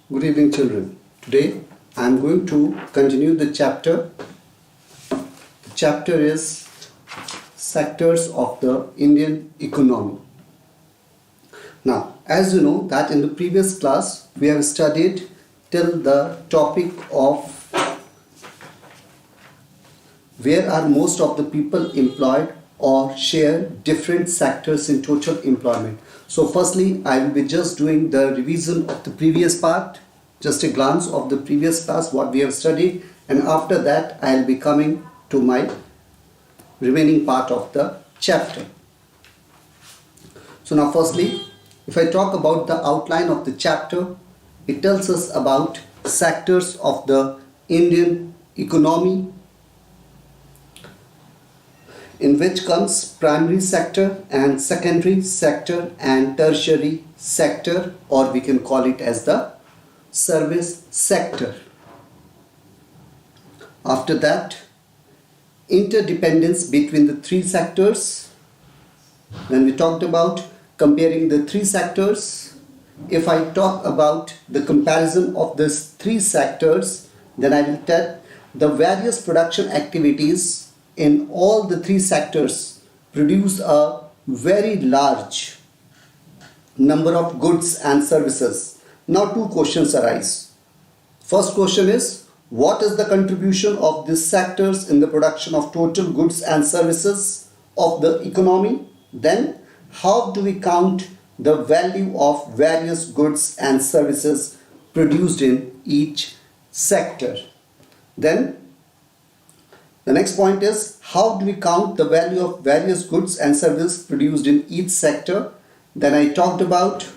Good evening, children. Today I am going to continue the chapter. The chapter is Sectors of the Indian Economy. Now, as you know that in the previous class we have studied till the topic of where are most of the people employed or share different sectors in total employment. So firstly, I will be just doing the revision of the previous part, just a glance of the previous class, what we have studied, and after that I will be coming to my remaining part of the chapter. So now firstly, if I talk about the outline of the chapter, it tells us about sectors of the Indian economy, in which comes primary sector and secondary sector and tertiary sector, or we can call it as the service sector. After that, interdependence between the three sectors. Then we talked about comparing the three sectors. If I talk about the comparison of these three sectors, then I will tell the various production activities in all the three sectors produce a very large number of goods and services. Now two questions arise. First question is, what is the contribution of these sectors in the production of total goods and services of the economy? Then, how do we count the value of various goods and services produced in each sector? Then, the next point is, how do we count the value of various goods and services produced in each sector? Then I talked about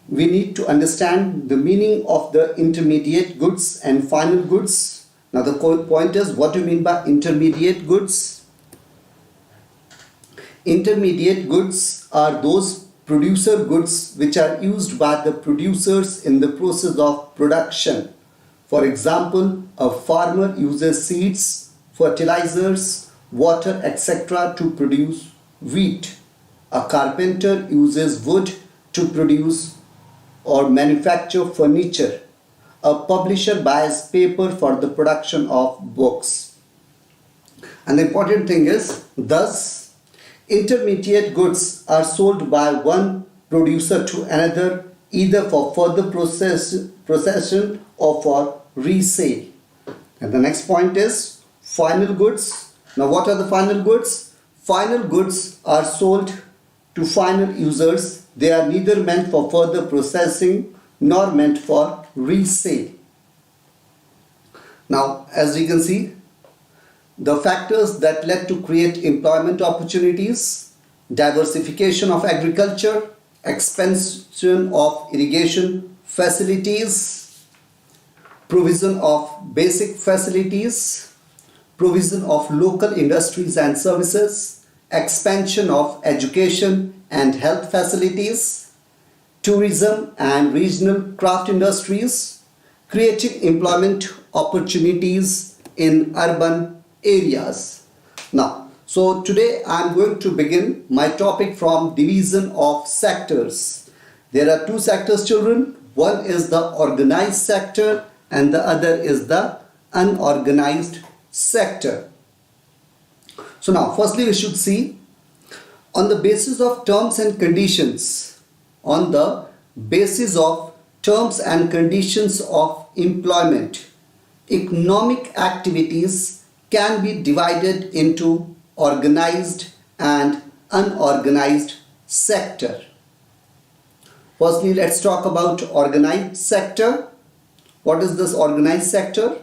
we need to understand the meaning of the intermediate goods and final goods. Now the point is, what do you mean by intermediate goods? Intermediate goods are those producer goods which are used by the producers in the process of production. For example, a farmer uses seeds, fertilizers, water, etc. to produce wheat. A carpenter uses wood to produce or manufacture furniture. A publisher buys paper for the production of books. And the important thing is, thus, intermediate goods are sold by one producer to another, either for further processing or for resale. And the next point is final goods. Now what are the final goods? Final goods are sold to final users. They are neither meant for further processing nor meant for resale. Now, as you can see, the factors that led to create employment opportunities: diversification of agriculture, expansion of irrigation facilities, provision of basic facilities, provision of local industries and services, expansion of education and health facilities, tourism and regional craft industries, creating employment opportunities in urban areas. Now, so today I am going to begin my topic from division of sectors. There are two sectors, children. One is the organized sector and the other is the unorganized sector. So now firstly we should see, on the basis of terms and conditions, on the basis of terms and conditions of employment, economic activities can be divided into organized and unorganized sector. Firstly, let's talk about organized sector. What is this organized sector?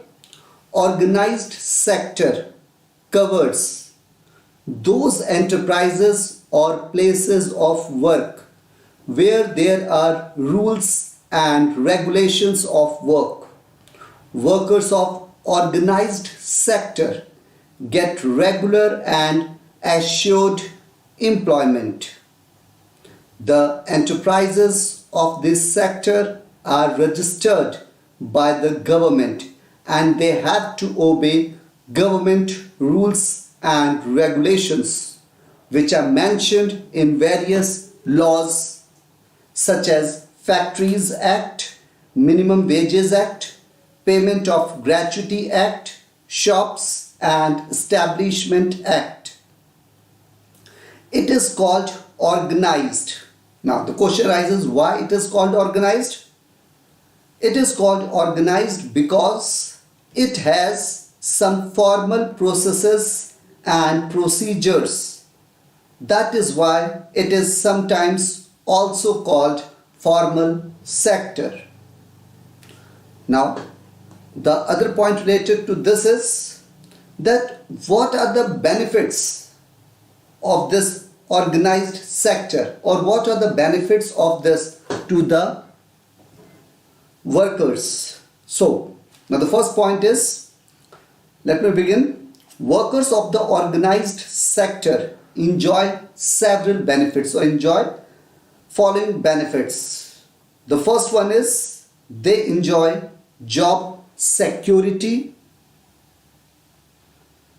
Organized sector covers those enterprises or places of work where there are rules and regulations of work. Workers of organized sector get regular and assured employment. The enterprises of this sector are registered by the government and they have to obey government rules and regulations which are mentioned in various laws such as Factories Act, Minimum Wages Act, Payment of Gratuity Act, Shops and Establishment Act. It is called organized. Now the question arises, why it is called organized? It is called organized because it has some formal processes and procedures. That is why it is sometimes also called formal sector. Now, the other point related to this is that what are the benefits of this organized sector, or what are the benefits of this to the workers? So, now the first point is, let me begin. Workers of the organized sector enjoy several benefits, or enjoy following benefits. The first one is they enjoy job security.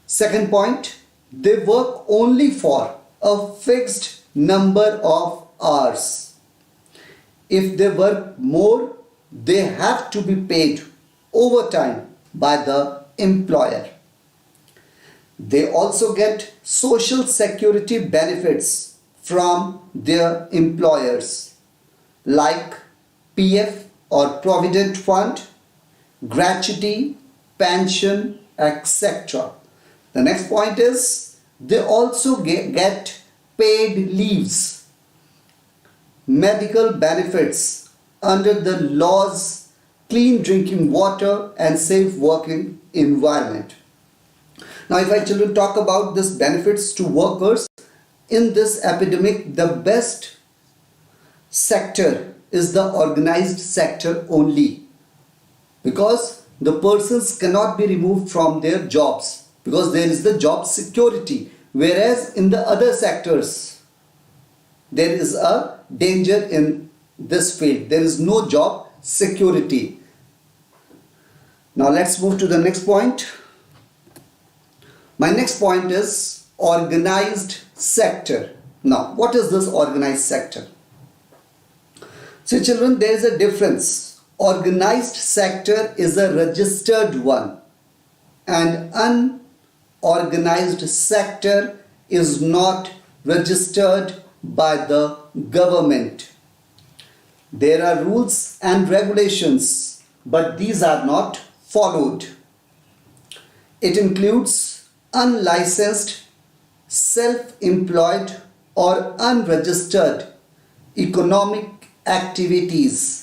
Second point, they work only for a fixed number of hours. If they work more, they have to be paid overtime by the employer. They also get social security benefits from their employers like PF or Provident Fund, gratuity, pension, etc. The next point is they also get paid leaves, medical benefits under the laws, clean drinking water and safe working environment. Now if I children talk about this benefits to workers in this epidemic, the best sector is the organized sector only, because the persons cannot be removed from their jobs because there is the job security, whereas in the other sectors there is a danger in this field. There is no job security. Now let's move to the next point. My next point is organized sector. Now what is this organized sector? So children, there is a difference. Organized sector is a registered one and unorganized sector is not registered by the government. There are rules and regulations, but these are not followed. It includes unlicensed, self-employed or unregistered economic activities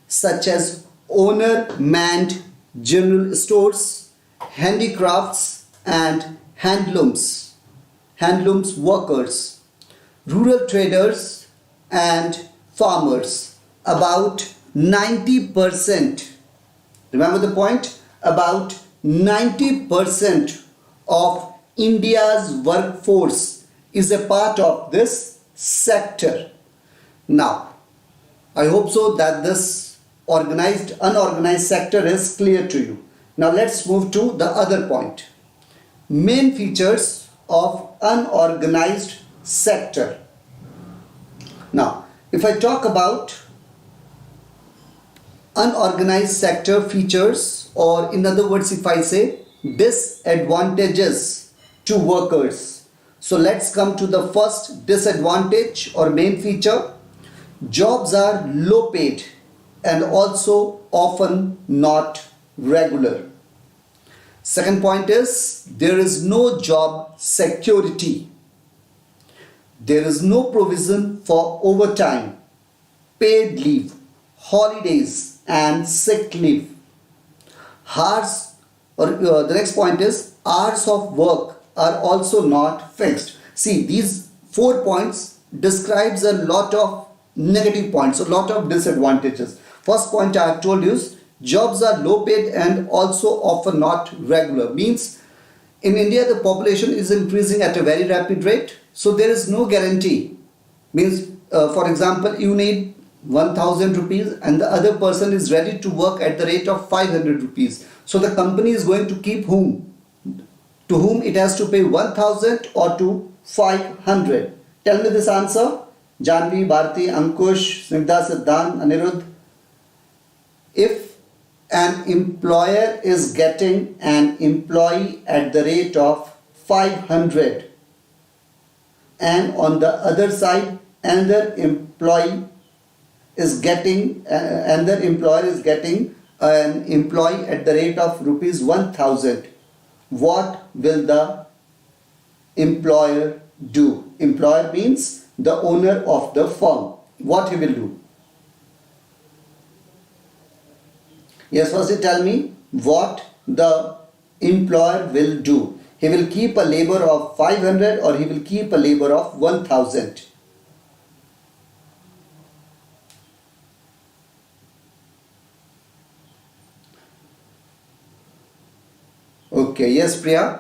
such as owner-manned general stores, handicrafts and handlooms workers, rural traders and farmers. About 90%, remember the point, about 90% of India's workforce is a part of this sector. Now, I hope so that this organized, unorganized sector is clear to you. Now let's move to the other point. Main features of unorganized sector. Now, if I talk about unorganized sector features, or in other words, if I say disadvantages to workers. So let's come to the first disadvantage or main feature. Jobs are low paid and also often not regular. Second point is there is no job security. There is no provision for overtime, paid leave, holidays and sick leave. Hours, or the next point is hours of work are also not fixed. See, these 4 points describes a lot of negative points, a lot of disadvantages. First point I have told you is jobs are low paid and also often not regular. Means in India the population is increasing at a very rapid rate, so there is no guarantee. Means for example, you need 1000 rupees and the other person is ready to work at the rate of 500 rupees. So the company is going to keep whom? To whom it has to pay 1000 or to 500. Tell me this answer. Janvi, Bharti, Ankush, Snigdha, Siddhant, Anirudh. if an employer is getting an employee at the rate of 500 and on the other side another employer is getting an employee at the rate of rupees 1000, what will the employer do? Employer means the owner of the firm. What he will do? Yes, firstly tell me what the employer will do. He will keep a labor of 500 or he will keep a labor of 1000. Okay, yes Priya.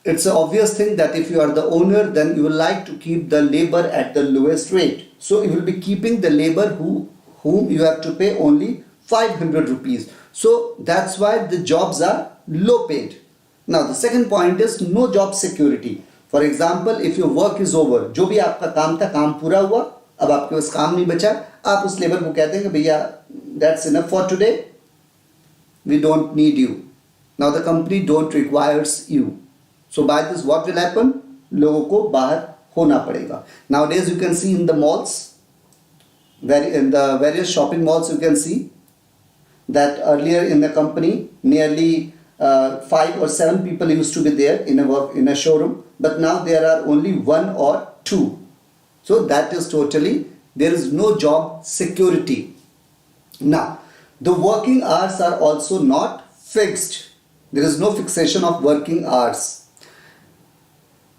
It's an obvious thing that if you are the owner, then you will like to keep the labor at the lowest rate. So you will be keeping the labor whom you have to pay only 500 rupees. So that's why the jobs are low paid. Now the second point is no job security. For example, if your work is over, जो भी आपका काम था, काम पूरा हुआ, अब आपके पास काम नहीं बचा, आप उस लेबर को कहते हैं कि भैया that's enough for today, we don't need you. Now the company don't requires you. So by this what will happen? लोगों को बाहर होना पड़ेगा. Nowadays you can see in the malls, in the various shopping malls you can see that earlier in the company nearly 5 or 7 people used to be there in a showroom, but now there are only 1 or 2. So that is totally, there is no job security. Now the working hours are also not fixed. There is no fixation of working hours.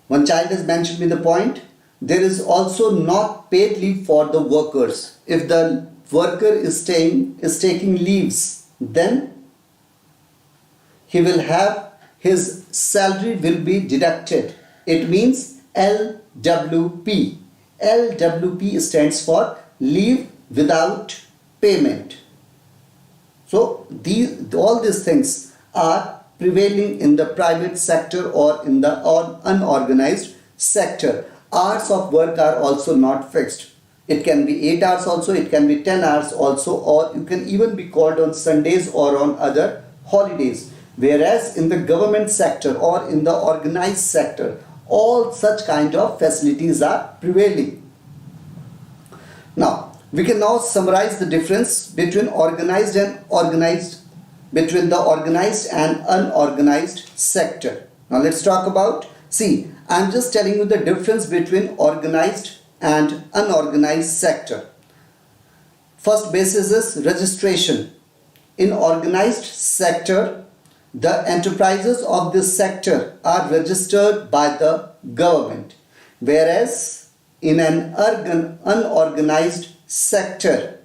One child has mentioned me the point. There is also not paid leave for the workers. If the worker is taking leaves, then he will have his salary will be deducted. It means LWP. LWP stands for leave without payment. So all these things are prevailing in the private sector or in the unorganized sector. Hours of work are also not fixed. It can be 8 hours also, it can be 10 hours also, or you can even be called on Sundays or on other holidays. Whereas in the government sector or in the organized sector, all such kind of facilities are prevailing. Now, we can now summarize the difference between the organized and unorganized sector. Now let's talk about, see, I'm just telling you the difference between organized and unorganized sector. First basis is registration. In organized sector, the enterprises of this sector are registered by the government, whereas in an unorganized sector,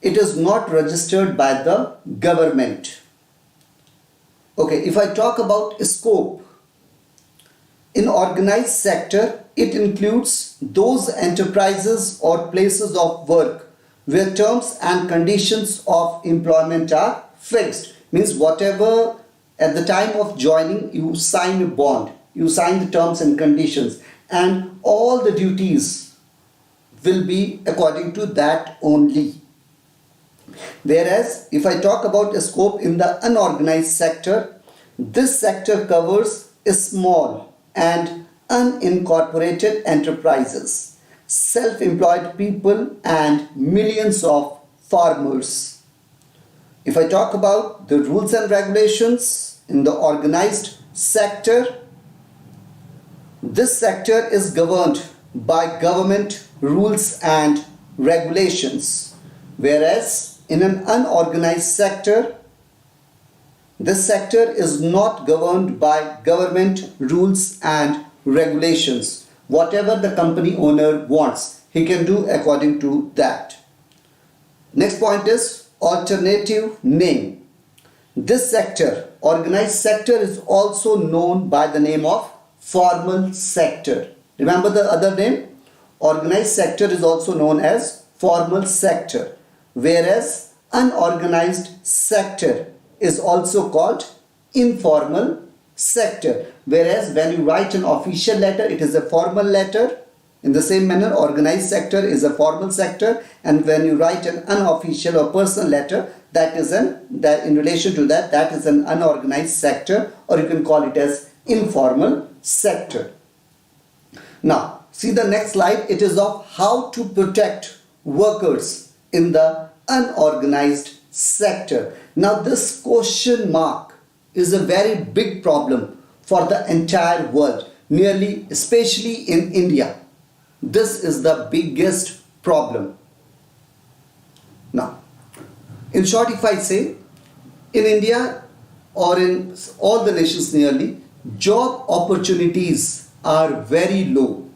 it is not registered by the government. Okay, if I talk about scope, in organized sector, it includes those enterprises or places of work where terms and conditions of employment are fixed. Means whatever at the time of joining you sign a bond, you sign the terms and conditions, and all the duties will be according to that only. Whereas if I talk about a scope in the unorganized sector, this sector covers small and unincorporated enterprises, self-employed people and millions of farmers. If I talk about the rules and regulations in the organized sector, this sector is governed by government rules and regulations, whereas in an unorganized sector, this sector is not governed by government rules and regulations. Whatever the company owner wants, he can do according to that. Next point is alternative name. This sector, organized sector, is also known by the name of formal sector. Remember the other name? Organized sector is also known as formal sector, whereas unorganized sector is also called informal sector. Whereas when you write an official letter, it is a formal letter. In the same manner, organized sector is a formal sector, and when you write an unofficial or personal letter, that is that in relation to that is an unorganized sector, or you can call it as informal sector. Now, see the next slide. It is of how to protect workers in the unorganized sector. Now, this question mark is a very big problem for the entire world, nearly, especially in India. This is the biggest problem. Now, in short, if I say, in India or in all the nations nearly, job opportunities are very low.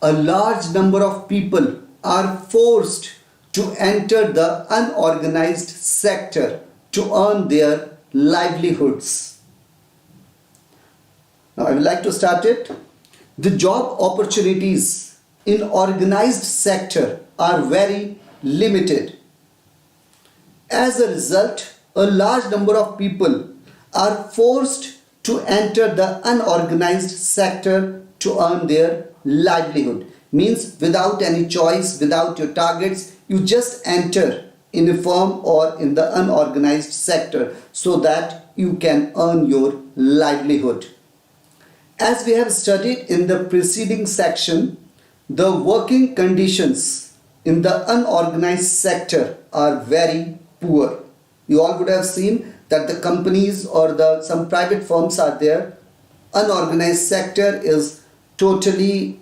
A large number of people are forced to enter the unorganized sector to earn their livelihoods. Now, I would like to start it. The job opportunities in organized sector are very limited. As a result, a large number of people are forced to enter the unorganized sector to earn their livelihood. Means without any choice, without your targets, you just enter in a firm or in the unorganized sector so that you can earn your livelihood. As we have studied in the preceding section, the working conditions in the unorganized sector are very poor. You all would have seen that the companies or some private firms are there. Unorganized sector is totally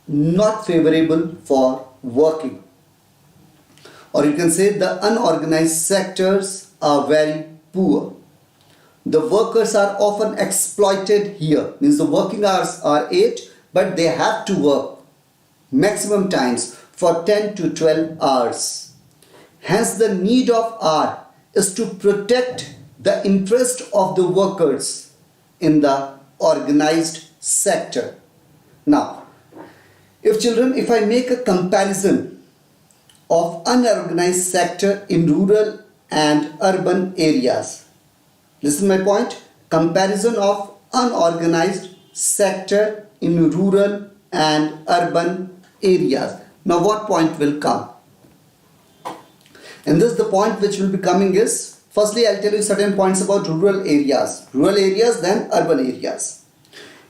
not favorable for working. Or you can say the unorganized sectors are very poor. The workers are often exploited here. Means the working hours are 8, but they have to work maximum times for 10 to 12 hours. Hence, the need of R is to protect the interest of the workers in the organized sector. Now, if I make a comparison of unorganized sector in rural and urban areas, listen my point. Comparison of unorganized sector in rural and urban areas. Now, what point will come? And this the point which will be coming is, firstly I'll tell you certain points about rural areas. Rural areas, then urban areas.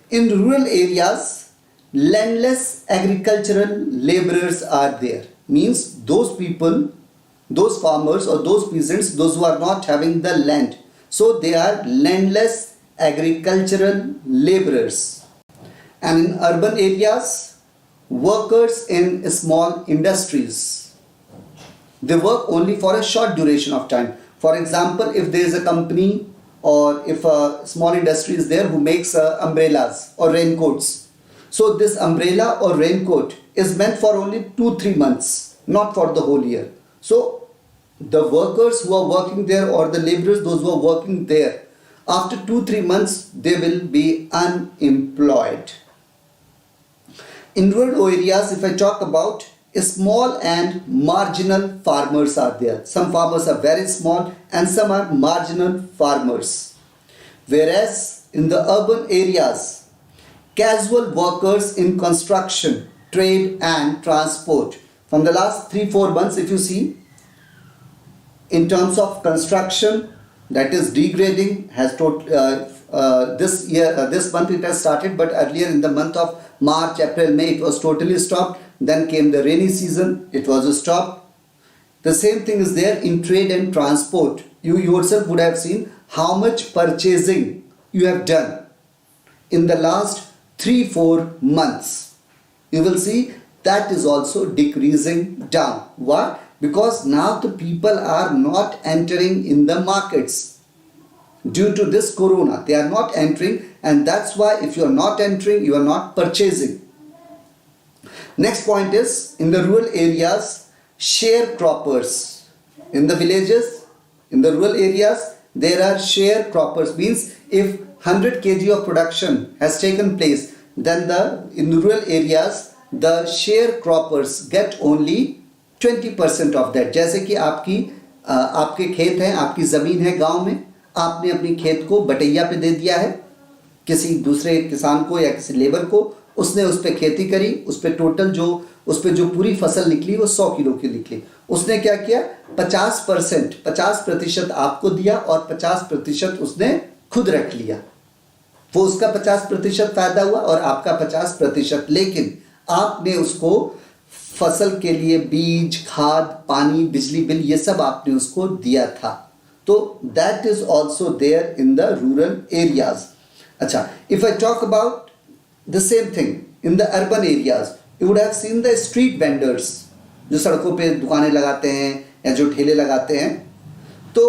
In rural areas, landless agricultural laborers are there. Means those people, those farmers or those peasants, those who are not having the land. So they are landless agricultural laborers. And in urban areas, workers in small industries. They work only for a short duration of time. For example, if there is a company or if a small industry is there who makes umbrellas or raincoats. So this umbrella or raincoat is meant for only 2-3 months, not for the whole year. So the workers who are working there or the laborers, those who are working there, after 2-3 months, they will be unemployed. In rural areas, if I talk about, small and marginal farmers are there. Some farmers are very small and some are marginal farmers. Whereas in the urban areas, casual workers in construction, trade and transport. From the last 3-4 months, if you see, in terms of construction, that is degrading, has this month it has started, but earlier in the month of March, April, May, it was totally stopped. Then came the rainy season, it was stopped. The same thing is there in trade and transport. You yourself would have seen how much purchasing you have done in the last 3-4 months. You will see that is also decreasing down. Why? Because now the people are not entering in the markets. Due to this corona, they are not entering, and that's why if you are not entering, you are not purchasing. Next point is, in the rural areas, sharecroppers. In the villages, in the rural areas, there are sharecroppers. Means if 100 kg of production has taken place, then in the rural areas, the sharecroppers get only 20% of that. जैसे कि आपके खेत हैं, आपकी ज़मीन है गांव में, आपने अपनी खेत को बटैया पे दे दिया है किसी दूसरे किसान को या किसी लेबर को, उसने उस पर खेती करी, उस पर टोटल जो पूरी फसल निकली वो 100 किलो की निकली। उसने क्या किया, 50% आपको दिया और 50% उसने खुद रख लिया। वो उसका 50% फायदा हुआ और आपका 50%, लेकिन आपने उसको फसल के लिए बीज, खाद, पानी, बिजली बिल ये सब आपने उसको दिया था। तो that is also there in the rural areas. अच्छा, if I talk about the same thing in the urban areas, you would have seen the street vendors, जो सड़कों पे दुकानें लगाते हैं या जो ठेले लगाते हैं, तो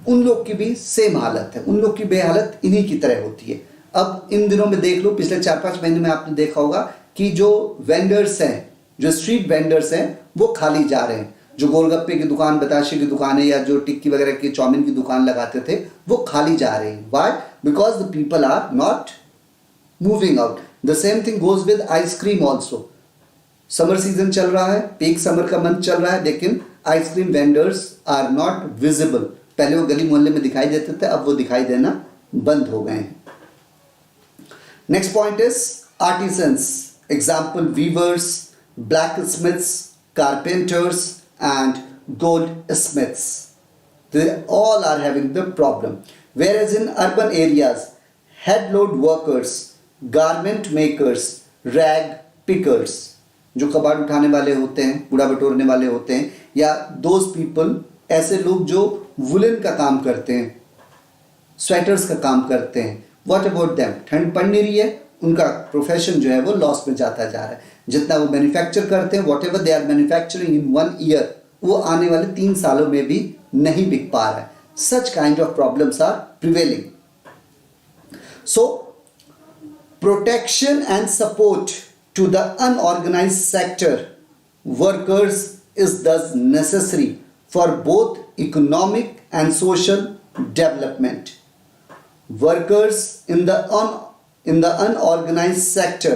उन लोग की भी सेम हालत है, उन लोग की बेहालत इन्हीं की तरह होती है। अब इन दिनों में देख लो, पिछले 4-5 महीने में आपने देखा होगा कि जो वेंडर्स हैं, जो स्ट्रीट वेंडर्स हैं, वो खाली जा रहे हैं। जो गोलगप्पे की दुकान, बताशे की दुकान है या जो टिक्की वगैरह की, चाउमीन की दुकान लगाते थे, वो खाली जा रहे हैं। Why? Because the people are not moving out. The same thing goes with ice cream also. Summer season चल रहा है, पीक समर का मंथ चल रहा है, लेकिन ice cream vendors are not visible. पहले वो गली मोहल्ले में दिखाई देते थे, अब वो दिखाई देना बंद हो गए हैं। Next point is artisans, example weavers, blacksmiths, carpenters and goldsmiths. They all are having the problem. Whereas in urban areas, head load workers, garment makers, rag pickers, जो कबाड़ उठाने वाले होते हैं, कूड़ा बटोरने वाले होते हैं, या those people, ऐसे लोग जो वुलन का काम करते हैं, स्वेटर्स का काम करते हैं, what about them? ठंड पड़ नहीं रही है, उनका प्रोफेशन जो है वो लॉस में जाता जा रहा है। जितना वो मैन्युफैक्चर करते हैं, whatever they are manufacturing in 1 year, वो आने वाले 3 सालों में भी नहीं बिक पा रहा है। Such kind of problems are prevailing. So protection and support to the unorganised sector workers is thus necessary for both economic and social development. Workers in the unorganized sector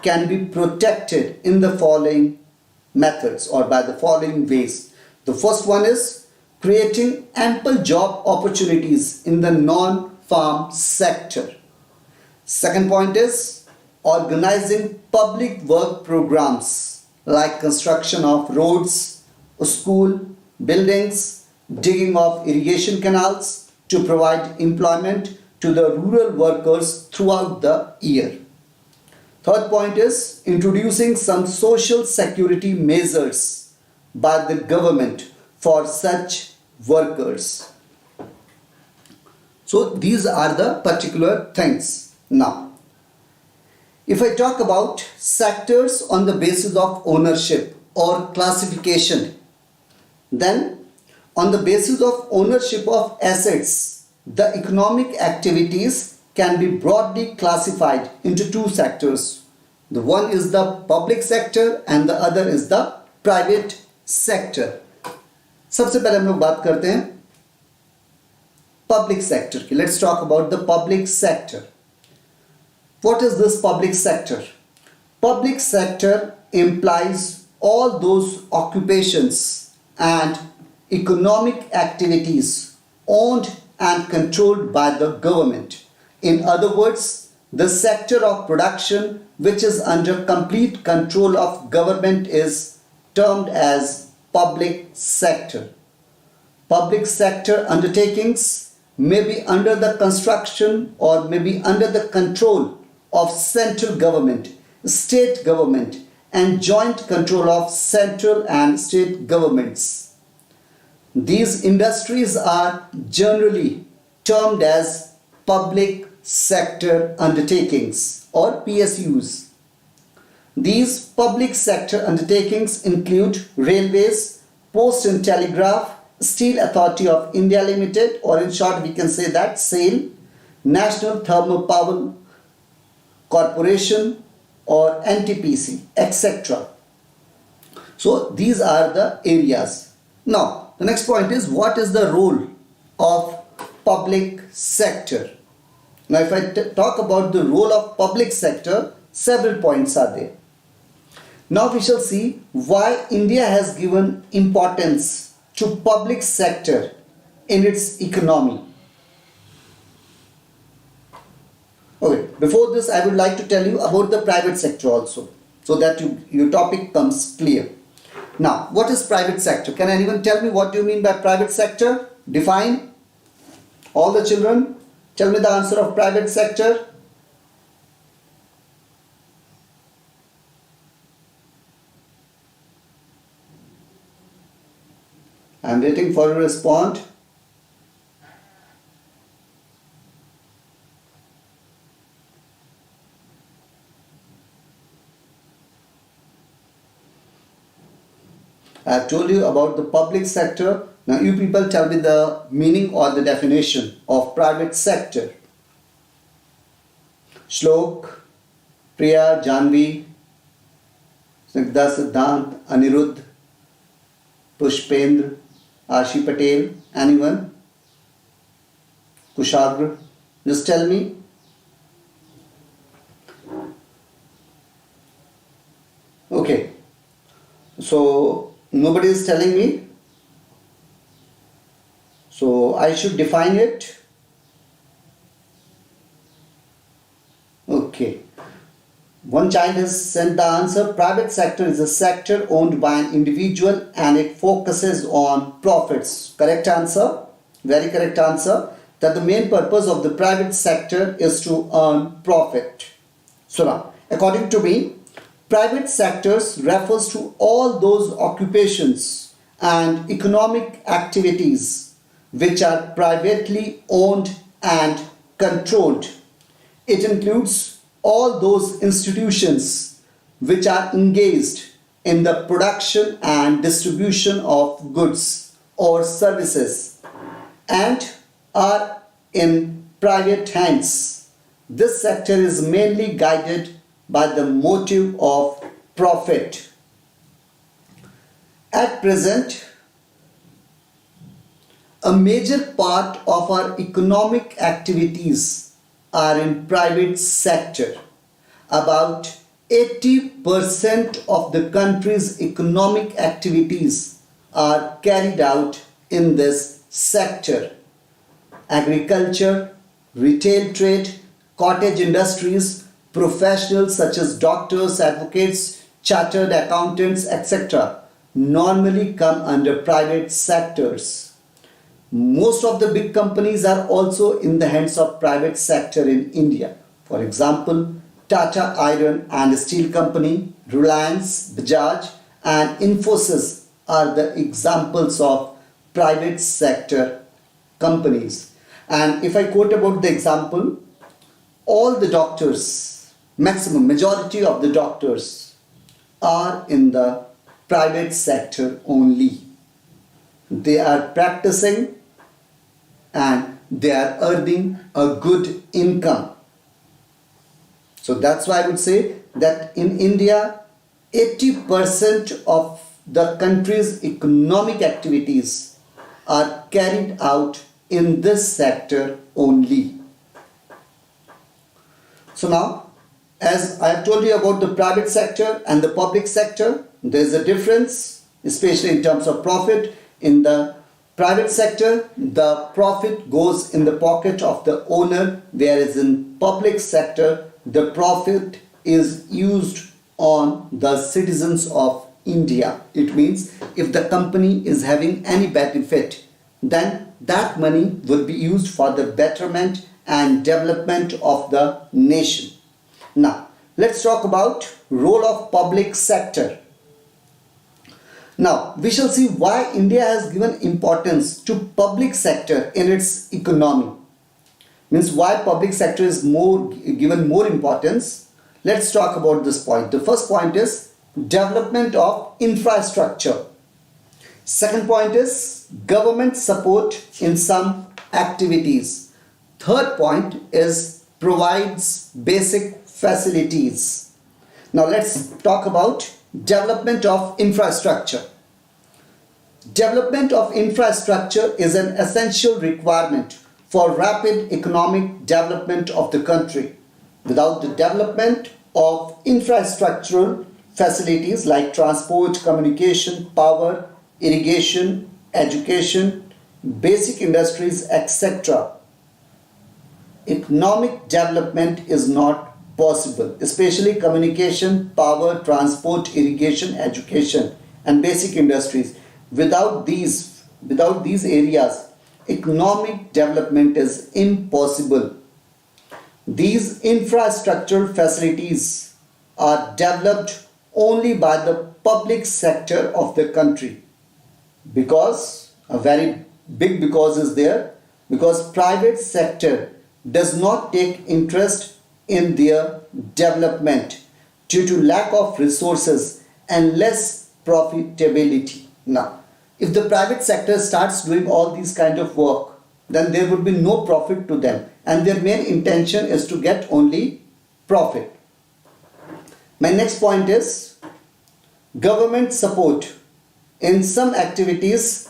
can be protected in the following methods or by the following ways. The first one is creating ample job opportunities in the non-farm sector. Second point is organizing public work programs like construction of roads, school buildings, digging of irrigation canals to provide employment to the rural workers throughout the year. Third point is introducing some social security measures by the government for such workers. So these are the particular things. Now, if I talk about sectors on the basis of ownership or classification, then on the basis of ownership of assets, the economic activities can be broadly classified into 2 sectors. The one is the public sector and the other is the private sector. सबसे पहले हम लोग बात करते हैं public sector की. Let's talk about the public sector. What is this public sector? Public sector implies all those occupations and economic activities owned and controlled by the government. In other words, the sector of production which is under complete control of government is termed as public sector. Public sector undertakings may be under the construction or may be under the control of central government, state government and joint control of central and state governments. These industries are generally termed as public sector undertakings or PSUs. These public sector undertakings include railways, post and telegraph, Steel Authority of India Limited, or in short we can say that SAIL, National Thermal Power Corporation or NTPC, etc. So these are the areas. Now the next point is, what is the role of public sector? Now if I talk about the role of public sector, several points are there. Now we shall see why India has given importance to public sector in its economy. Okay, before this, I would like to tell you about the private sector also, so that your topic comes clear. Now, what is private sector? Can anyone tell me what do you mean by private sector? Define. All the children, tell me the answer of private sector. I am waiting for you to respond. I have told you about the public sector. Now you people tell me the meaning or the definition of private sector. Shlok, Priya, Janvi, Snigdha, Siddhant, Anirudh, Pushpendra, Ashi Patel, anyone? Kushagra, just tell me. Okay, so nobody is telling me. So I should define it. Okay. One child has sent the answer. Private sector is a sector owned by an individual and it focuses on profits. Correct answer. Very correct answer. That the main purpose of the private sector is to earn profit. So now, according to me, private sectors refers to all those occupations and economic activities which are privately owned and controlled. It includes all those institutions which are engaged in the production and distribution of goods or services and are in private hands. This sector is mainly guided by the motive of profit. At present, a major part of our economic activities are in private sector. About 80% of the country's economic activities are carried out in this sector. Agriculture, retail trade, cottage industries, professionals such as doctors, advocates, chartered accountants, etc. normally come under private sectors. Most of the big companies are also in the hands of private sector in India. For example, Tata Iron and Steel Company, Reliance, Bajaj and Infosys are the examples of private sector companies. And if I quote about the example, all the doctors, maximum majority of the doctors are in the private sector only. They are practicing and they are earning a good income. So that's why I would say that in India, 80% of the country's economic activities are carried out in this sector only. So now, as I have told you about the private sector and the public sector, there is a difference, especially in terms of profit. In the private sector, the profit goes in the pocket of the owner, whereas in public sector, the profit is used on the citizens of India. It means if the company is having any benefit, then that money will be used for the betterment and development of the nation. Now, let's talk about role of public sector. Now, we shall see why India has given importance to public sector in its economy. Means why public sector is given more importance. Let's talk about this point. The first point is development of infrastructure. Second point is government support in some activities. Third point is provides basic facilities. Now let's talk about development of infrastructure. Development of infrastructure is an essential requirement for rapid economic development of the country. Without the development of infrastructural facilities like transport, communication, power, irrigation, education, basic industries, etc., economic development is not possible, especially communication, power, transport, irrigation, education, and basic industries. Without these areas, economic development is impossible. These infrastructure facilities are developed only by the public sector of the country. Because a very big because is there, because private sector does not take interest in their development due to lack of resources and less profitability. Now, if the private sector starts doing all these kind of work, then there would be no profit to them, and their main intention is to get only profit. My next point is government support in some activities.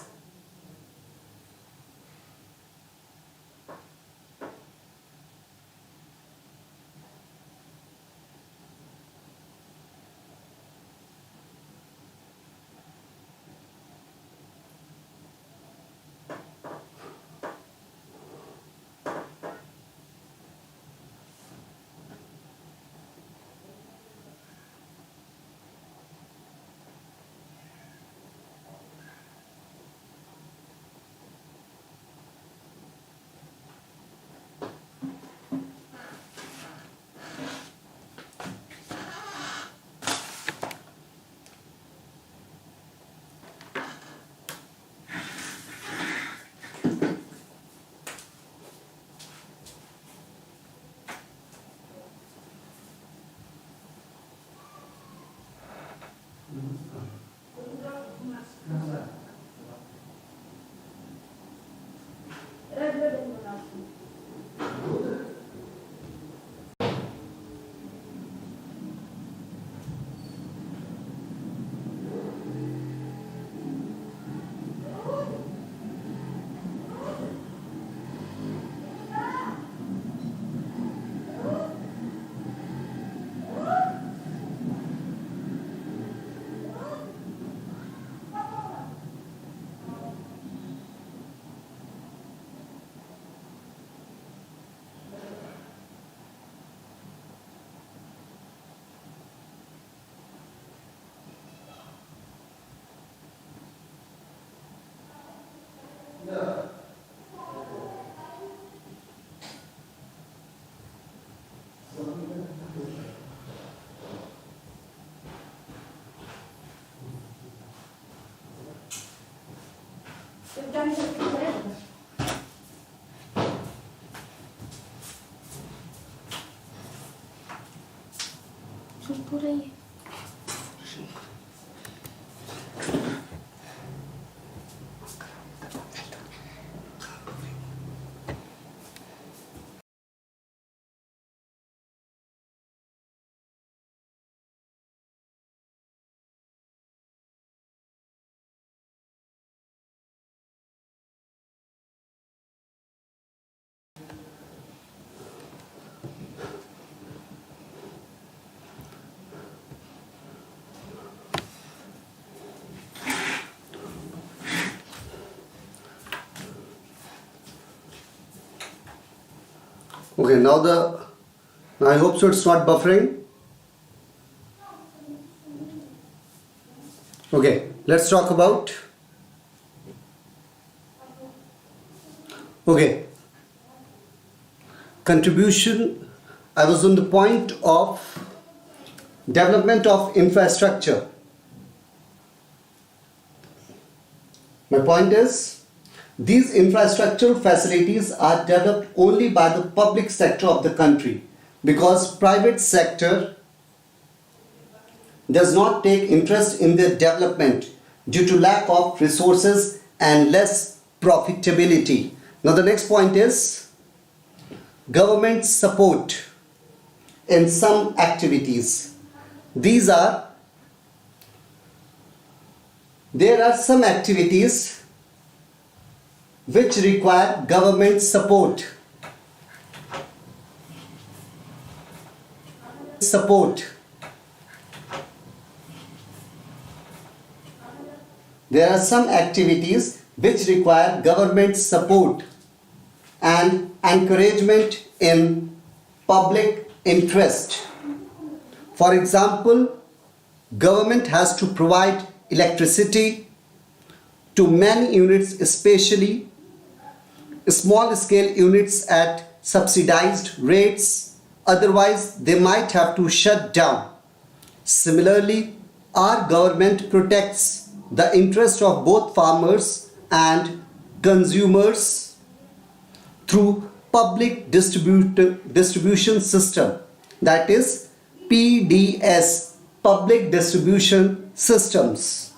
Por aí. Okay, now I hope so it's not buffering. Okay, let's talk about. Okay, contribution. I was on the point of development of infrastructure. My point is, these infrastructural facilities are developed only by the public sector of the country, because private sector does not take interest in their development due to lack of resources and less profitability. Now the next point is government support in some activities. There are some activities which require government support. There are some activities which require government support and encouragement in public interest. For example, government has to provide electricity to many units, especially small scale units at subsidized rates. Otherwise, they might have to shut down. Similarly, our government protects the interest of both farmers and consumers through public distribution system, that is PDS, public distribution systems.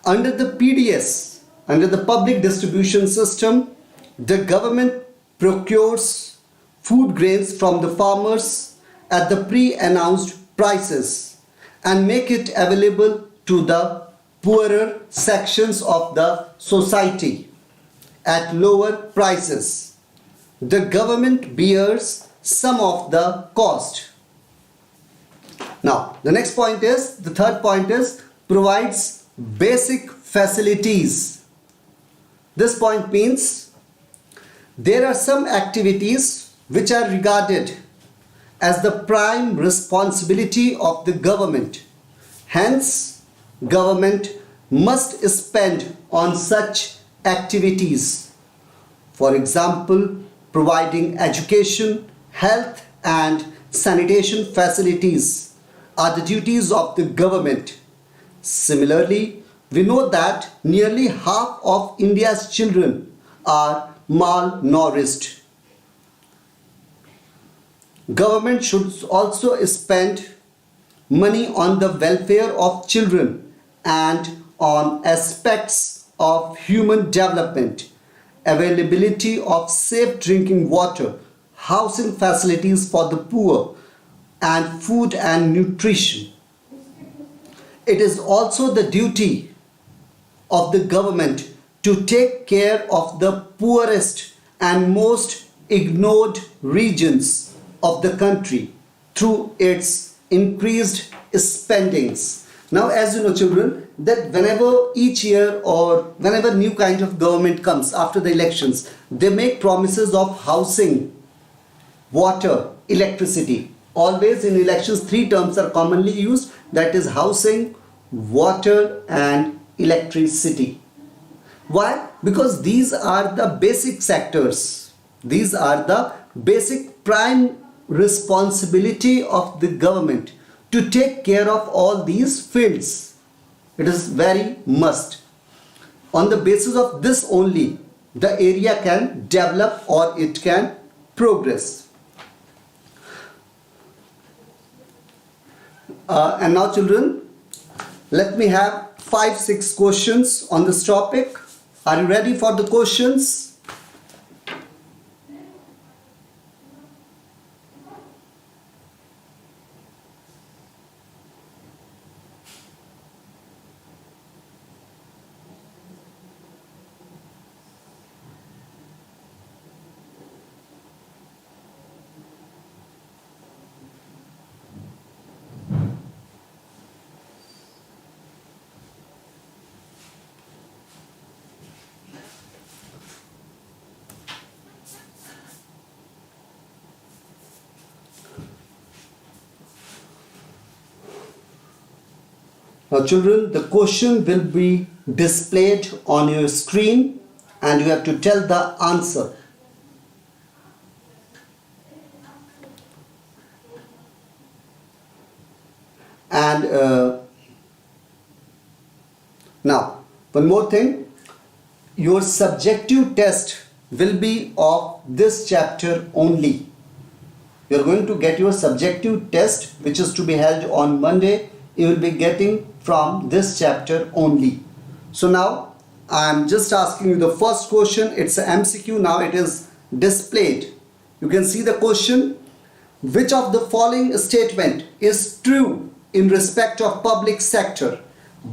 Under the PDS, under the public distribution system, the government procures food grains from the farmers at the pre-announced prices and make it available to the poorer sections of the society at lower prices. The government bears some of the cost. Now, the next point is, the third point is, provides basic facilities. This point means there are some activities which are regarded as the prime responsibility of the government. Hence, government must spend on such activities. For example, providing education, health and sanitation facilities are the duties of the government. Similarly, we know that nearly half of India's children are malnourished. Government should also spend money on the welfare of children and on aspects of human development, availability of safe drinking water, housing facilities for the poor, and food and nutrition. It is also the duty of the government to take care of the poorest and most ignored regions of the country through its increased spendings. Now, as you know, children, that whenever each year or whenever new kind of government comes after the elections, they make promises of housing, water, electricity. Always in elections, three terms are commonly used, that is housing, water and electricity. Why? Because these are the basic sectors. These are the basic prime responsibility of the government to take care of all these fields. It is very must. On the basis of this only, the area can develop or it can progress. And now, children, let me have 5-6 questions on this topic. Are you ready for the questions? Now, children, the question will be displayed on your screen and you have to tell the answer. And now, one more thing, your subjective test will be of this chapter only. You are going to get your subjective test, which is to be held on Monday. You will be getting from this chapter only. So now I am just asking you the first question. It's a MCQ. Now it is displayed. You can see the question. Which of the following statement is true in respect of public sector?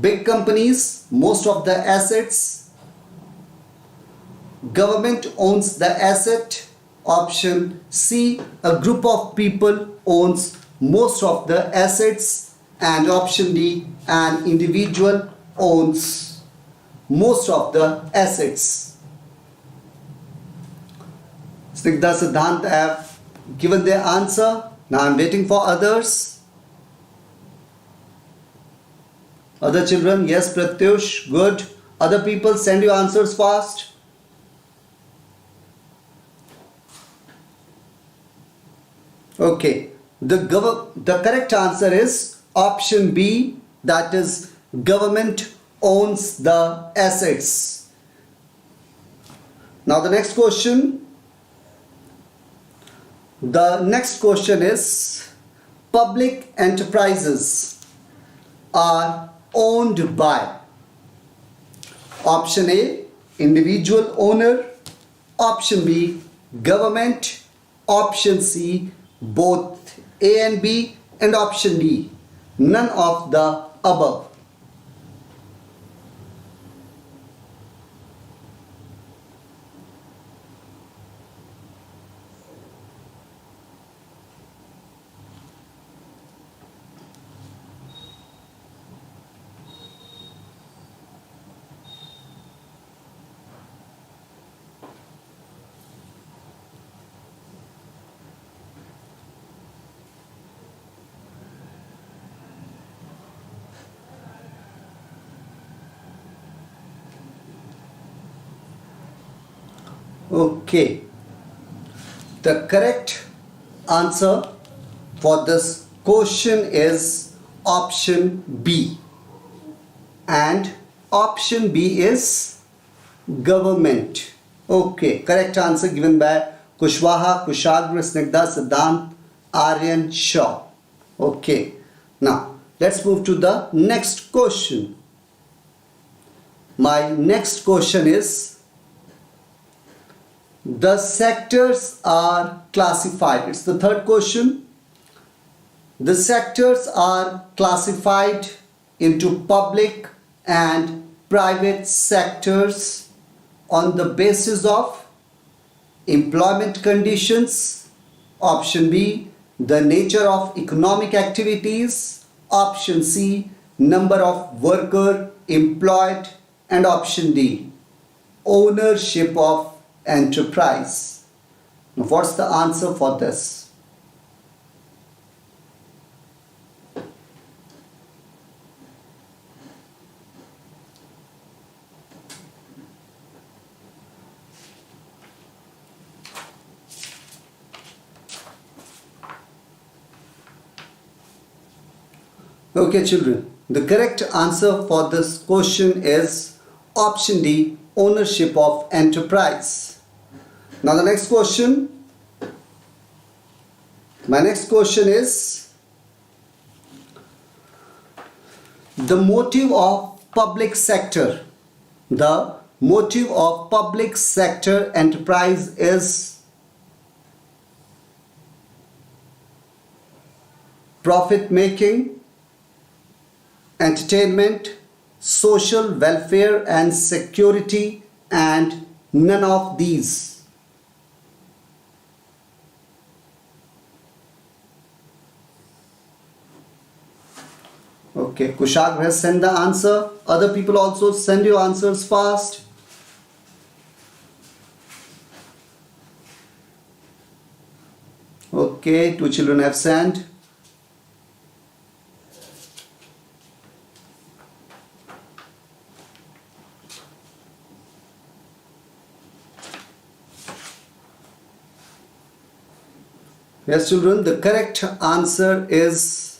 Big companies, most of the assets, government owns the asset. Option C, a group of people owns most of the assets. And option D, an individual owns most of the assets. Snigdha Siddhant have given their answer. Now I'm waiting for others. Other children, yes, Pratyush, good. Other people, send your answers fast. Okay, the correct answer is option B, that is government owns the assets. Now the next question. The next question is public enterprises are owned by option A, individual owner, option B, government, option C, both A and B, and option D, none of the above. Okay, the correct answer for this question is option B, and option B is government. Okay, correct answer given by Kushwaha, Kushagra, Snigdha, Siddhant, Aryan, Shaw. Okay, now let's move to the next question. My next question is, the sectors are classified. It's the third question. The sectors are classified into public and private sectors on the basis of employment conditions. Option B, the nature of economic activities. Option C, number of worker employed. And option D, ownership of enterprise. Now, what's the answer for this? Okay, children, the correct answer for this question is option D, ownership of enterprise. Now the next question. My next question is, the motive of public sector. The motive of public sector enterprise is profit making, entertainment, social welfare and security, and none of these. Okay, Kushag has sent the answer. Other people also send your answers fast. Okay, 2 children have sent. Yes, children, the correct answer is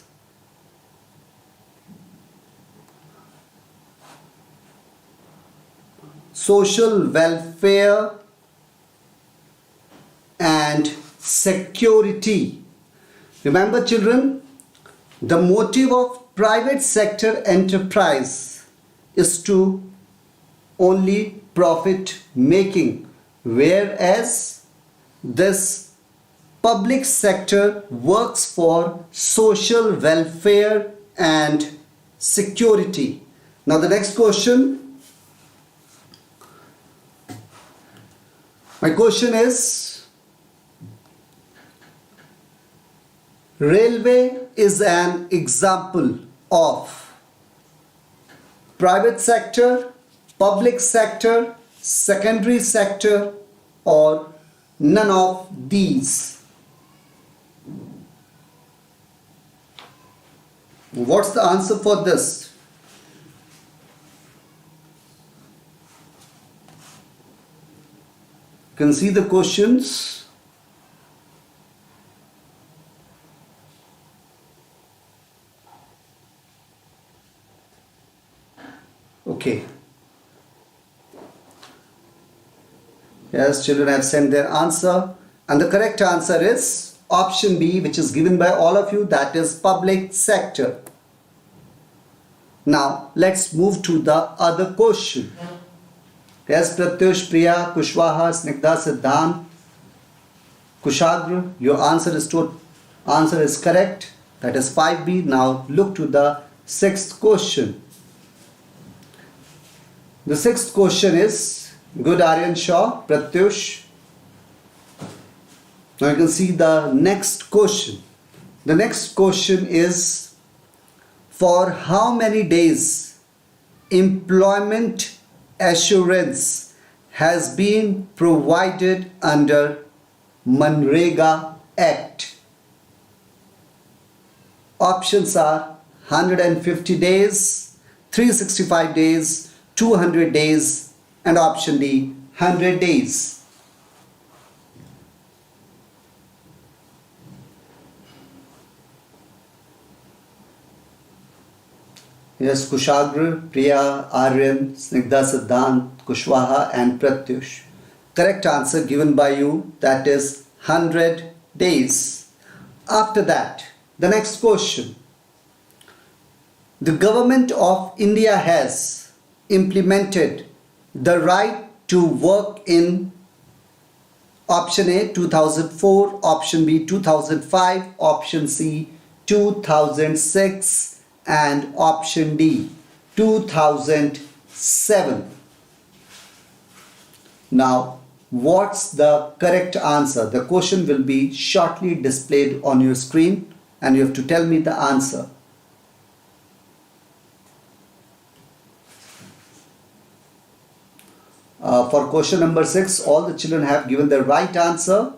social welfare and security. Remember, children, the motive of private sector enterprise is to only profit making, whereas this public sector works for social welfare and security. Now the next question. My question is, railway is an example of private sector, public sector, secondary sector, or none of these. What's the answer for this? You can see the questions. Okay. Yes, children have sent their answer. And the correct answer is option B, which is given by all of you, that is public sector. Now, let's move to the other question. Yes, Pratyush, Priya, Kushwaha, Snigdha, Siddhant, Kushagra, your answer is correct. That is 5B. Now, look to the sixth question. The sixth question is, good Aryan Shaw, Pratyush. Now you can see the next question. The next question is, for how many days employment assurance has been provided under Manrega Act? Options are 150 days, 365 days, 200 days, and option D, 100 days. Yes, Kushagra, Priya, Aryan, Snigdha, Siddhant, Kushwaha and Pratyush. Correct answer given by you, that is 100 days. After that, the next question. The government of India has implemented the right to work in option A 2004, option B 2005, option C 2006 and option D 2007. Now, what's the correct answer? The question will be shortly displayed on your screen and you have to tell me the answer. For question number 6, all the children have given the right answer.